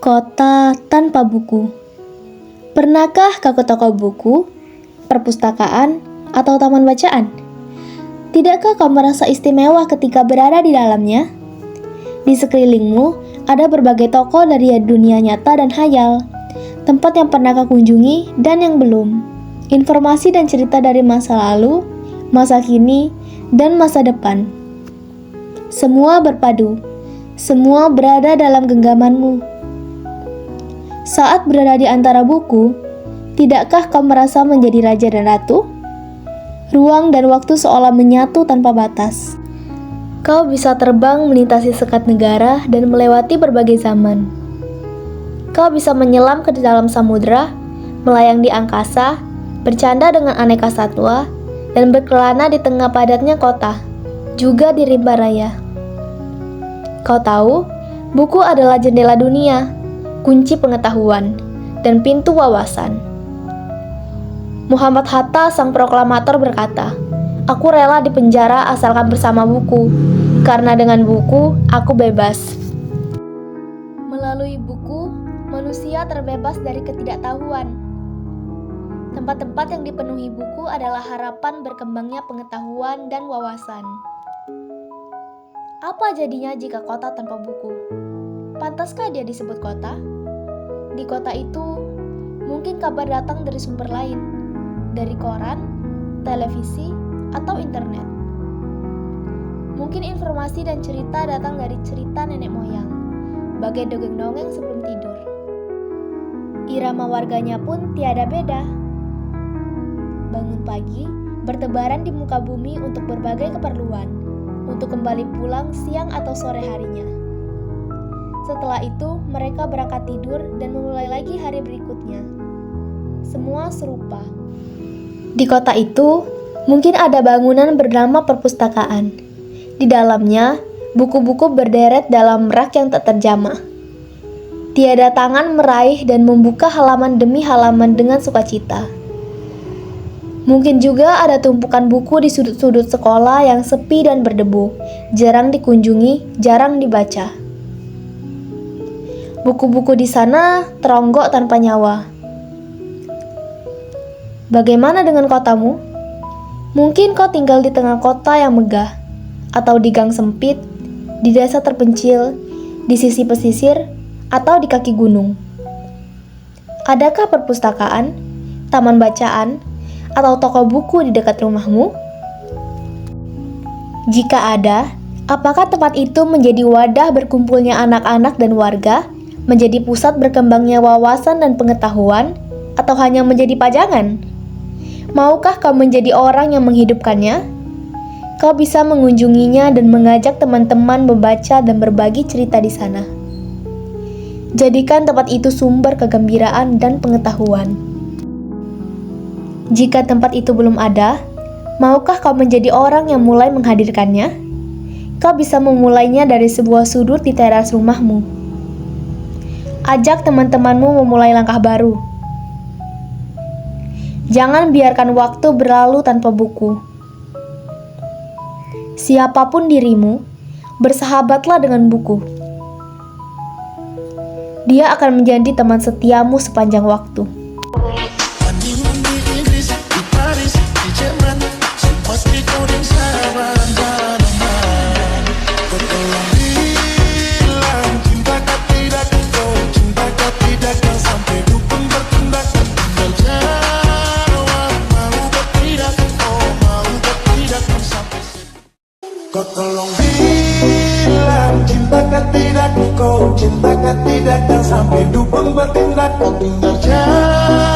Kota tanpa buku. Pernahkah kau ke toko buku, perpustakaan, atau taman bacaan? Tidakkah kau merasa istimewa ketika berada di dalamnya? Di sekelilingmu ada berbagai toko dari dunia nyata dan hayal, tempat yang pernah kau kunjungi dan yang belum, informasi dan cerita dari masa lalu, masa kini, dan masa depan. Semua berpadu, semua berada dalam genggamanmu. Saat berada di antara buku, tidakkah kau merasa menjadi raja dan ratu? Ruang dan waktu seolah menyatu tanpa batas. Kau bisa terbang melintasi sekat negara dan melewati berbagai zaman. Kau bisa menyelam ke dalam samudera, melayang di angkasa, bercanda dengan aneka satwa, dan berkelana di tengah padatnya kota, juga di rimba raya. Kau tahu, buku adalah jendela dunia, kunci pengetahuan, dan pintu wawasan. Muhammad Hatta, sang proklamator, berkata, "Aku rela dipenjara asalkan bersama buku, karena dengan buku aku bebas." Melalui buku, manusia terbebas dari ketidaktahuan. Tempat-tempat yang dipenuhi buku adalah harapan berkembangnya pengetahuan dan wawasan. Apa jadinya jika kota tanpa buku? Pantaskah dia disebut kota? Di kota itu, mungkin kabar datang dari sumber lain, dari koran, televisi, atau internet. Mungkin informasi dan cerita datang dari cerita nenek moyang, bagai dongeng-dongeng sebelum tidur. Irama warganya pun tiada beda. Bangun pagi, bertebaran di muka bumi untuk berbagai keperluan, untuk kembali pulang siang atau sore harinya. Setelah itu, mereka berangkat tidur dan memulai lagi hari berikutnya. Semua serupa. Di kota itu, mungkin ada bangunan bernama perpustakaan. Di dalamnya, buku-buku berderet dalam rak yang tak terjamah. Tiada tangan meraih dan membuka halaman demi halaman dengan sukacita. Mungkin juga ada tumpukan buku di sudut-sudut sekolah yang sepi dan berdebu, jarang dikunjungi, jarang dibaca. Buku-buku di sana teronggok tanpa nyawa. Bagaimana dengan kotamu? Mungkin kau tinggal di tengah kota yang megah, atau di gang sempit, di desa terpencil, di sisi pesisir, atau di kaki gunung. Adakah perpustakaan, taman bacaan, atau toko buku di dekat rumahmu? Jika ada, apakah tempat itu menjadi wadah berkumpulnya anak-anak dan warga, menjadi pusat berkembangnya wawasan dan pengetahuan, atau hanya menjadi pajangan? Maukah kau menjadi orang yang menghidupkannya? Kau bisa mengunjunginya dan mengajak teman-teman membaca dan berbagi cerita di sana. Jadikan tempat itu sumber kegembiraan dan pengetahuan. Jika tempat itu belum ada, maukah kau menjadi orang yang mulai menghadirkannya? Kau bisa memulainya dari sebuah sudut di teras rumahmu. Ajak teman-temanmu memulai langkah baru. Jangan biarkan waktu berlalu tanpa buku. Siapapun dirimu, bersahabatlah dengan buku. Dia akan menjadi teman setiamu sepanjang waktu. Kau tolong bilang cintakah tidak, kau cintakah tidak, dan sampai dukung bertindak, kau tinggal jauh.